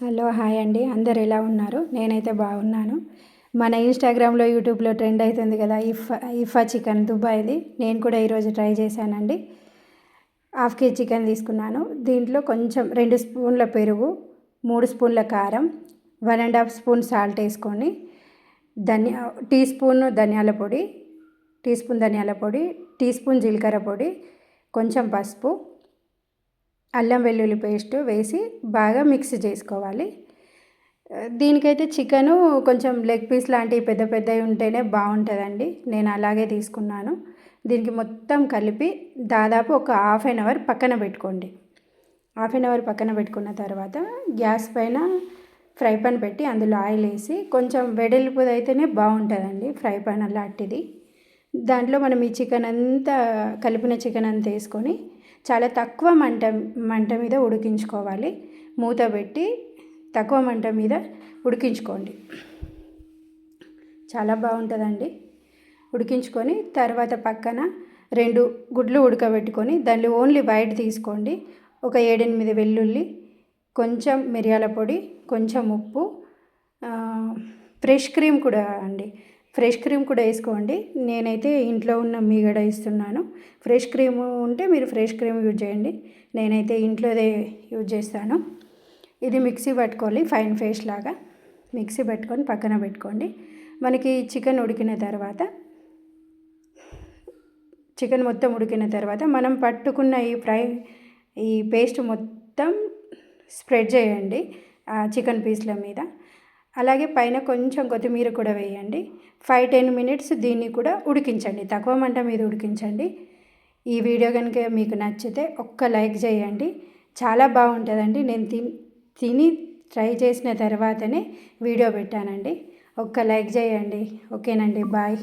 Hello hi అండి, అందరు ఎలా ఉన్నారు? నేనైతే బాగున్నాను. మన ఇన్స్టాగ్రామ్లో యూట్యూబ్లో ట్రెండ్ అవుతుంది కదా ఇఫా చికెన్ దుబాయ్ది. నేను కూడా ఈరోజు ట్రై చేశానండి. హాఫ్ కేజీ చికెన్ తీసుకున్నాను. దీంట్లో కొంచెం 2 స్పూన్ల పెరుగు, 3 స్పూన్ల కారం, 1.5 స్పూన్ సాల్ట్ వేసుకొని టీ స్పూన్ ధనియాల పొడి, టీ స్పూన్ జీలకర్ర పొడి, కొంచెం పసుపు, అల్లం వెల్లుల్లి పేస్ట్ వేసి బాగా మిక్స్ చేసుకోవాలి. దీనికైతే చికెను కొంచెం లెగ్ పీస్ లాంటివి పెద్ద పెద్దవి ఉంటేనే బాగుంటుందండి. నేను అలాగే తీసుకున్నాను. దీనికి మొత్తం కలిపి దాదాపు ఒక హాఫ్ అన్ అవర్ పక్కన పెట్టుకోండి. హాఫ్ అన్ అవర్ పక్కన పెట్టుకున్న తర్వాత గ్యాస్ పైన ఫ్రై పాన్ పెట్టి అందులో ఆయిల్ వేసి కొంచెం వెడల్పుది అయితేనే బాగుంటుందండి ఫ్రై పాన్ అలాంటిది. దాంట్లో మనం ఈ చికెన్ అంతా కలిపిన చికెన్ అంతా వేసుకొని చాలా తక్కువ మంట మీద ఉడికించుకోవాలి. మూత పెట్టి తక్కువ మంట మీద ఉడికించుకోండి. చాలా బాగుంటుందండి. ఉడికించుకొని తర్వాత పక్కన 2 గుడ్లు ఉడకబెట్టుకొని దానిలో ఓన్లీ వైట్ తీసుకోండి. ఒక 7-8 వెల్లుల్లి, కొంచెం మిరియాల పొడి, కొంచెం ఉప్పు, ఫ్రెష్ క్రీమ్ కూడా అండి, ఫ్రెష్ క్రీమ్ కూడా వేసుకోండి. నేనైతే ఇంట్లో ఉన్న మీగడ ఇస్తున్నాను. ఫ్రెష్ క్రీమ్ ఉంటే మీరు ఫ్రెష్ క్రీమ్ యూజ్ చేయండి. నేనైతే ఇంట్లోదే యూజ్ చేస్తాను. ఇది మిక్సీ పట్టుకోవాలి, ఫైన్ పేస్ట్ లాగా మిక్సీ పట్టుకొని పక్కన పెట్టుకోండి. మనకి చికెన్ మొత్తం ఉడికిన తర్వాత మనం పట్టుకున్న ఈ పేస్ట్ మొత్తం స్ప్రెడ్ చేయండి ఆ చికెన్ పీస్ల మీద. అలాగే పైన కొంచెం కొత్తిమీర కూడా వేయండి. 5-10 మినిట్స్ దీన్ని కూడా ఉడికించండి, తక్కువ మంట మీద ఉడికించండి. ఈ వీడియో కనుక మీకు నచ్చితే ఒక్క లైక్ చేయండి. చాలా బాగుంటుందండి. నేను తిని ట్రై చేసిన తర్వాతనే వీడియో పెట్టానండి. ఒక్క లైక్ చేయండి. ఓకేనండి, బాయ్.